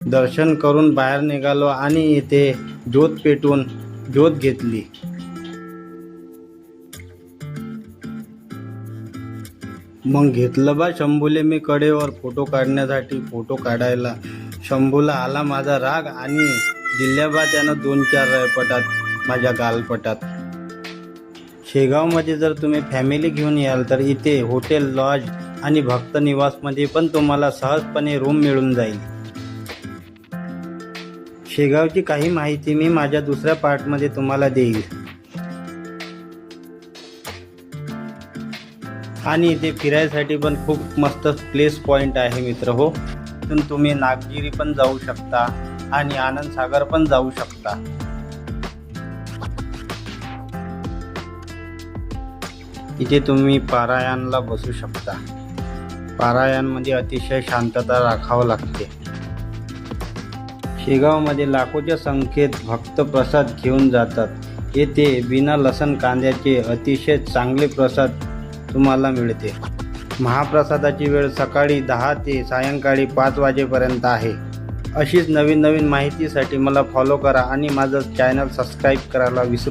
दर्शन करून बाहेर निघालो आणि इथे ज्योत पेटवून ज्योत घेतली. मग घेतलं बा शंभूले मी कडेवर फोटो काढण्यासाठी. फोटो काढायला शंभूला आला माझा राग आणि दिल्या बा त्यानं 2-4 रयपटात माझ्या गालपटात. शेगावमध्ये जर तुम्ही फॅमिली घेऊन याल तर इथे हॉटेल, लॉज आणि भक्त निवासमध्ये पण तुम्हाला सहजपणे रूम मिळून जाईल. शेगावची काही माहिती मी माझ्या दुसऱ्या पार्टमध्ये तुम्हाला देईल. आणि इथे फिरायसाठी पण खूप मस्त प्लेस पॉईंट आहे मित्र हो. इथून तुम्ही नागजिरी पण जाऊ शकता आणि आनंद सागर पण जाऊ शकता. इथे तुम्ही पारायणला बसू शकता. पारायणमध्ये अतिशय शांतता राखावं लागते. शेगावमध्ये लाखोच्या संख्येत भक्त प्रसाद घेऊन जातात. येथे बिना लसण कांद्याचे अतिशय चांगले प्रसाद तुम्हाला मिळते. महाप्रसादाची वेळ सकाळी 10 ते सायंकाळी 5 वाजेपर्यंत आहे. अशीच नवीन माहितीसाठी मला फॉलो करा आणि माझं चॅनल सबस्क्राईब करायला विसरू